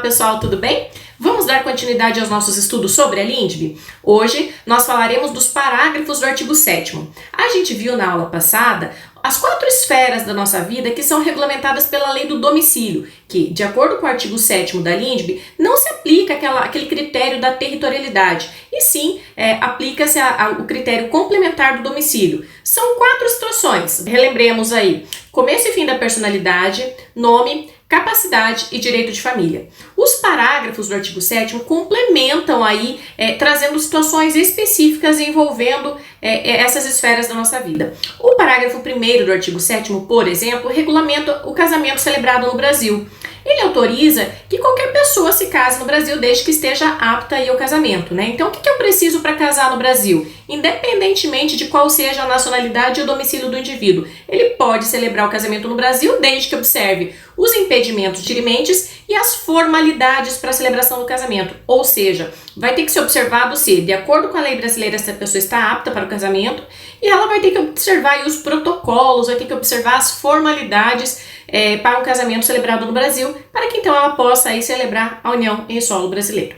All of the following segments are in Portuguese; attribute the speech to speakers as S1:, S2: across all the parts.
S1: pessoal, tudo bem? Vamos dar continuidade aos nossos estudos sobre a LINDB? Hoje nós falaremos dos parágrafos do artigo 7º. A gente viu na aula passada as 4 esferas da nossa vida que são regulamentadas pela lei do domicílio, que, de acordo com o artigo 7º da LINDB, não se aplica aquele critério da territorialidade, e sim aplica-se o critério complementar do domicílio. São 4 situações, relembremos aí: começo e fim da personalidade, nome, capacidade e direito de família. Os parágrafos do artigo 7º complementam aí, trazendo situações específicas envolvendo essas esferas da nossa vida. O parágrafo 1º do artigo 7º, por exemplo, regulamenta o casamento celebrado no Brasil. Ele autoriza que qualquer pessoa se case no Brasil desde que esteja apta ao casamento, né? Então, o que eu preciso para casar no Brasil? Independentemente de qual seja a nacionalidade e o domicílio do indivíduo, ele pode celebrar o casamento no Brasil desde que observe os impedimentos dirimentes e as formalidades para a celebração do casamento. Ou seja, vai ter que ser observado se, de acordo com a lei brasileira, essa pessoa está apta para o casamento, e ela vai ter que observar aí os protocolos, vai ter que observar as formalidades para um casamento celebrado no Brasil, para que então ela possa aí celebrar a união em solo brasileiro.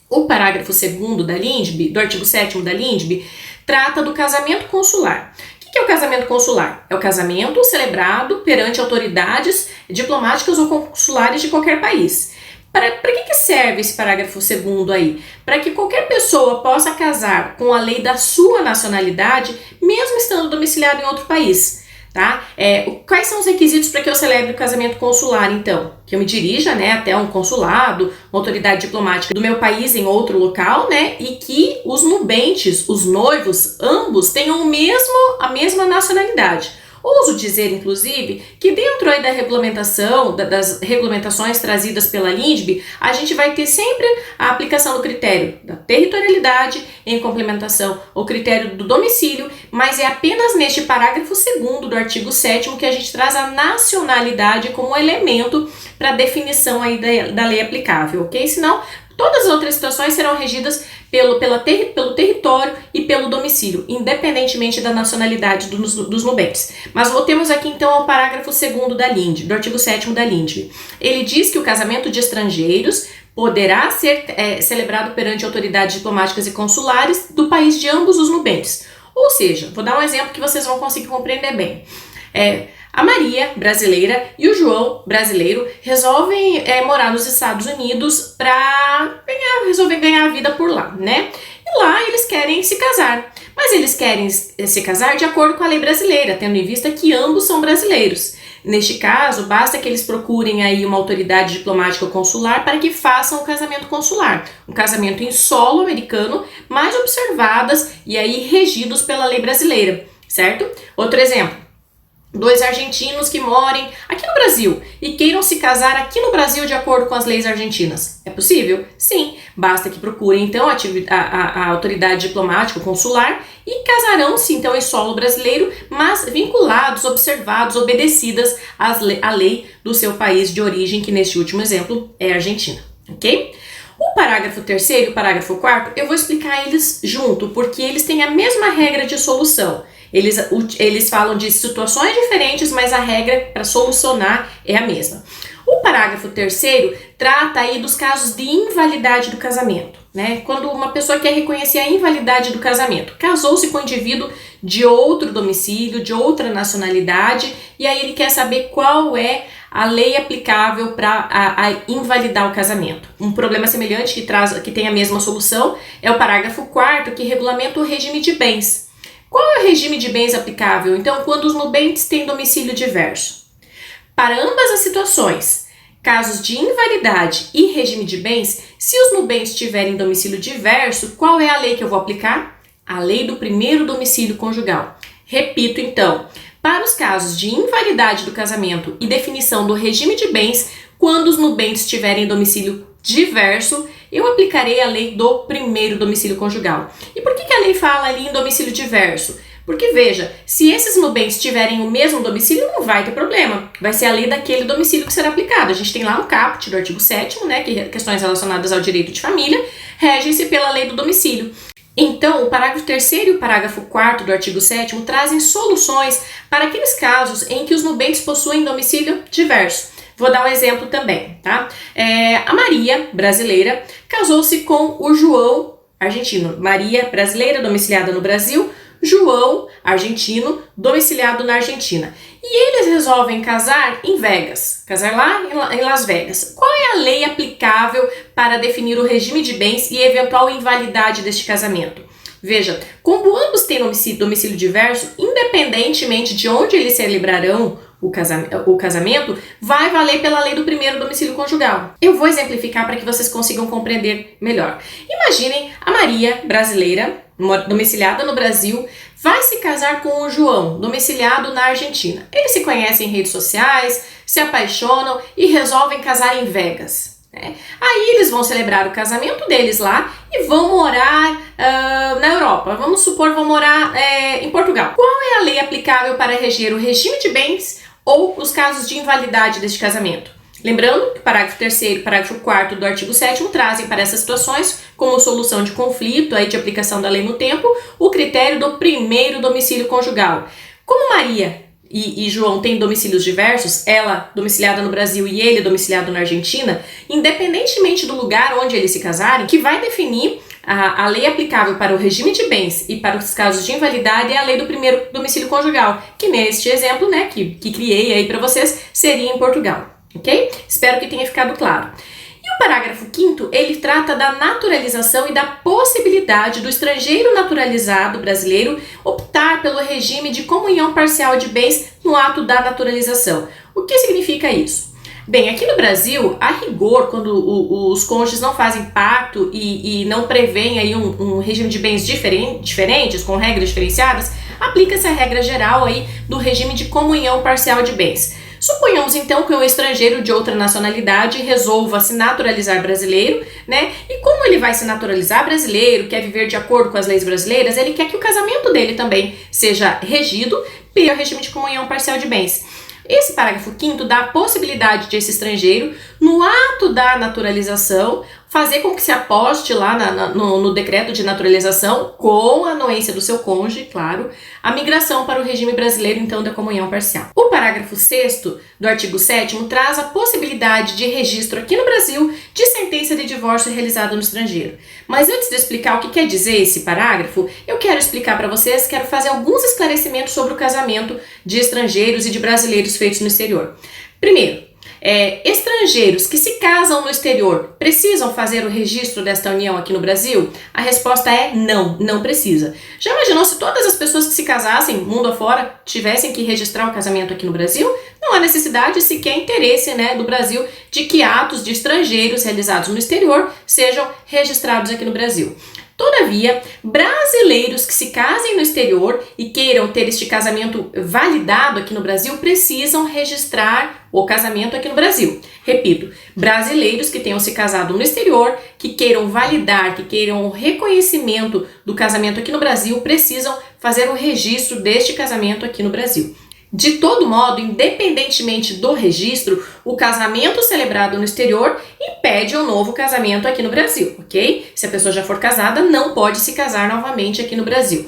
S1: O parágrafo 2º da LINDB, do artigo 7º da LINDB, trata do casamento consular. O que é o casamento consular? É o casamento celebrado perante autoridades diplomáticas ou consulares de qualquer país. Para que serve esse parágrafo 2º aí? Para que qualquer pessoa possa casar com a lei da sua nacionalidade, mesmo estando domiciliado em outro país. Tá? Quais são os requisitos para que eu celebre o casamento consular, então? Que eu me dirija, né, até um consulado, uma autoridade diplomática do meu país em outro local, né, e que os nubentes, os noivos, ambos tenham a mesma nacionalidade. Ouso dizer, inclusive, que dentro aí da regulamentação, das regulamentações trazidas pela LINDB, a gente vai ter sempre a aplicação do critério da territorialidade em complementação ao critério do domicílio, mas é apenas neste parágrafo 2º do artigo 7º que a gente traz a nacionalidade como elemento para definição aí da lei aplicável, ok? Senão, todas as outras situações serão regidas pelo território e pelo domicílio, independentemente da nacionalidade dos nubentes. Mas voltemos aqui então ao parágrafo 2º da LINDB, do artigo 7º da LINDB. Ele diz que o casamento de estrangeiros poderá ser celebrado perante autoridades diplomáticas e consulares do país de ambos os nubentes. Ou seja, vou dar um exemplo que vocês vão conseguir compreender bem. A Maria, brasileira, e o João, brasileiro, resolvem morar nos Estados Unidos para resolver ganhar a vida por lá, né? E lá eles querem se casar, mas eles querem se casar de acordo com a lei brasileira, tendo em vista que ambos são brasileiros. Neste caso, basta que eles procurem aí uma autoridade diplomática ou consular para que façam o casamento consular, um casamento em solo americano, mas observadas e aí regidos pela lei brasileira, certo? Outro exemplo. 2 argentinos que morem aqui no Brasil e queiram se casar aqui no Brasil de acordo com as leis argentinas. É possível? Sim. Basta que procurem então a autoridade diplomática ou consular e casarão-se então em solo brasileiro, mas vinculados, observados, obedecidas à lei do seu país de origem, que neste último exemplo é a Argentina. Ok? O parágrafo 3º e o parágrafo 4º eu vou explicar eles junto, porque eles têm a mesma regra de solução. Eles falam de situações diferentes, mas a regra para solucionar é a mesma. O parágrafo 3º trata aí dos casos de invalidade do casamento, né? Quando uma pessoa quer reconhecer a invalidade do casamento, casou-se com um indivíduo de outro domicílio, de outra nacionalidade, e aí ele quer saber qual é a lei aplicável para invalidar o casamento. Um problema semelhante que tem a mesma solução é o parágrafo 4º, que regulamenta o regime de bens. Qual é o regime de bens aplicável, então, quando os nubentes têm domicílio diverso? Para ambas as situações, casos de invalidade e regime de bens, se os nubentes tiverem domicílio diverso, qual é a lei que eu vou aplicar? A lei do primeiro domicílio conjugal. Repito, então, para os casos de invalidade do casamento e definição do regime de bens, quando os nubentes tiverem domicílio diverso, eu aplicarei a lei do primeiro domicílio conjugal. E por que a lei fala ali em domicílio diverso? Porque, veja, se esses nubentes tiverem o mesmo domicílio, não vai ter problema. Vai ser a lei daquele domicílio que será aplicada. A gente tem lá no caput do artigo 7º, né, que questões relacionadas ao direito de família, regem-se pela lei do domicílio. Então, o parágrafo 3º e o parágrafo 4º do artigo 7º trazem soluções para aqueles casos em que os nubentes possuem domicílio diverso. Vou dar um exemplo também, tá? A Maria, brasileira, casou-se com o João, argentino. Maria, brasileira, domiciliada no Brasil, João, argentino, domiciliado na Argentina. E eles resolvem casar em Vegas, casar lá em Las Vegas. Qual é a lei aplicável para definir o regime de bens e eventual invalidade deste casamento? Veja, como ambos têm domicílio diverso, independentemente de onde eles celebrarão o casamento, vai valer pela lei do primeiro domicílio conjugal. Eu vou exemplificar para que vocês consigam compreender melhor. Imaginem a Maria, brasileira, domiciliada no Brasil, vai se casar com o João, domiciliado na Argentina. Eles se conhecem em redes sociais, se apaixonam e resolvem casar em Vegas. Aí eles vão celebrar o casamento deles lá e vão morar na Europa. Vamos supor, vão morar em Portugal. Qual é a lei aplicável para reger o regime de bens ou os casos de invalidade deste casamento? Lembrando que o parágrafo 3º e parágrafo 4º do artigo 7º trazem para essas situações, como solução de conflito de aplicação da lei no tempo, o critério do primeiro domicílio conjugal. Como Maria e João têm domicílios diversos, ela domiciliada no Brasil e ele domiciliado na Argentina, independentemente do lugar onde eles se casarem, que vai definir a lei aplicável para o regime de bens e para os casos de invalidade é a lei do primeiro domicílio conjugal, que neste exemplo, que criei aí para vocês, seria em Portugal. Ok? Espero que tenha ficado claro. E o parágrafo 5º, ele trata da naturalização e da possibilidade do estrangeiro naturalizado brasileiro optar pelo regime de comunhão parcial de bens no ato da naturalização. O que significa isso? Bem, aqui no Brasil, a rigor, quando os cônjuges não fazem pacto e não prevêem aí um regime de bens diferentes, com regras diferenciadas, aplica-se a regra geral aí do regime de comunhão parcial de bens. Suponhamos então que um estrangeiro de outra nacionalidade resolva se naturalizar brasileiro, E como ele vai se naturalizar brasileiro, quer viver de acordo com as leis brasileiras, ele quer que o casamento dele também seja regido pelo regime de comunhão parcial de bens. Esse parágrafo 5º dá a possibilidade de esse estrangeiro, no ato da naturalização, fazer com que se aposte lá no decreto de naturalização, com a anuência do seu cônjuge, claro, a migração para o regime brasileiro, então, da comunhão parcial. O parágrafo 6º do artigo 7º traz a possibilidade de registro aqui no Brasil de sentença de divórcio realizada no estrangeiro. Mas antes de explicar o que quer dizer esse parágrafo, eu quero explicar para vocês, quero fazer alguns esclarecimentos sobre o casamento de estrangeiros e de brasileiros feitos no exterior. Primeiro, estrangeiros que se casam no exterior precisam fazer o registro desta união aqui no Brasil? A resposta é não, não precisa. Já imaginou se todas as pessoas que se casassem mundo afora tivessem que registrar o casamento aqui no Brasil? Não há necessidade, sequer interesse do Brasil de que atos de estrangeiros realizados no exterior sejam registrados aqui no Brasil. Todavia, brasileiros que se casem no exterior e queiram ter este casamento validado aqui no Brasil precisam registrar o casamento aqui no Brasil. Repito, brasileiros que tenham se casado no exterior, que queiram validar, que queiram o reconhecimento do casamento aqui no Brasil, precisam fazer o registro deste casamento aqui no Brasil. De todo modo, independentemente do registro, o casamento celebrado no exterior impede um novo casamento aqui no Brasil, ok? Se a pessoa já for casada, não pode se casar novamente aqui no Brasil.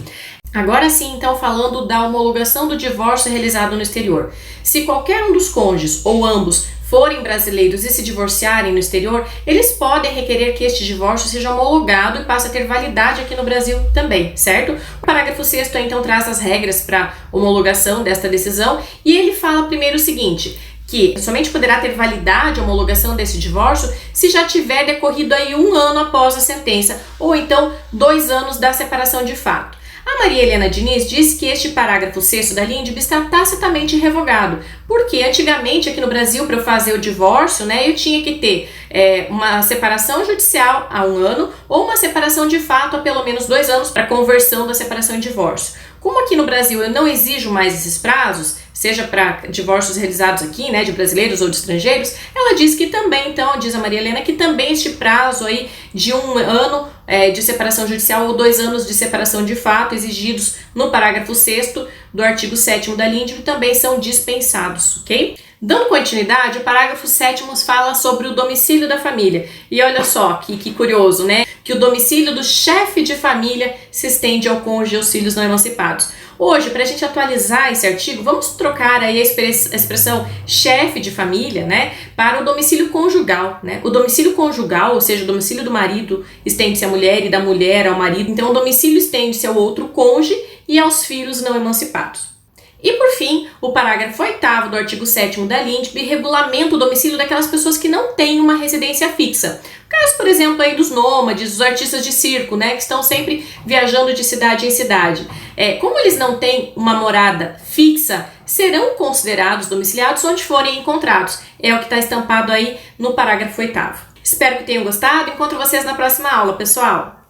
S1: Agora sim, então, falando da homologação do divórcio realizado no exterior. Se qualquer um dos cônjuges ou ambos forem brasileiros e se divorciarem no exterior, eles podem requerer que este divórcio seja homologado e passe a ter validade aqui no Brasil também, certo? O parágrafo 6º, então, traz as regras para homologação desta decisão e ele fala primeiro o seguinte, que somente poderá ter validade a homologação desse divórcio se já tiver decorrido aí 1 ano após a sentença ou então 2 anos da separação de fato. A Maria Helena Diniz disse que este parágrafo 6º da LINDB está tacitamente revogado, porque antigamente aqui no Brasil, para eu fazer o divórcio, eu tinha que ter uma separação judicial há 1 ano ou uma separação de fato há pelo menos 2 anos para conversão da separação em divórcio. Como aqui no Brasil eu não exijo mais esses prazos, seja para divórcios realizados aqui, de brasileiros ou de estrangeiros, ela diz que também, então, diz a Maria Helena, que também este prazo aí de 1 ano de separação judicial ou 2 anos de separação de fato exigidos no parágrafo 6º do artigo 7º da LINDB também são dispensados, ok? Dando continuidade, o parágrafo 7º fala sobre o domicílio da família. E olha só, que curioso, Que o domicílio do chefe de família se estende ao cônjuge e aos filhos não emancipados. Hoje, para a gente atualizar esse artigo, vamos trocar aí a expressão chefe de família, né, para o domicílio conjugal, né? O domicílio conjugal, ou seja, o domicílio do marido estende-se à mulher e da mulher ao marido, então o domicílio estende-se ao outro cônjuge e aos filhos não emancipados. E por fim, o parágrafo 8º do artigo 7º da LINDB regulamenta o domicílio daquelas pessoas que não têm uma residência fixa. Caso, por exemplo, aí dos nômades, dos artistas de circo, né, que estão sempre viajando de cidade em cidade. Como eles não têm uma morada fixa, serão considerados domiciliados onde forem encontrados. É o que está estampado aí no parágrafo 8º. Espero que tenham gostado. Encontro vocês na próxima aula, pessoal!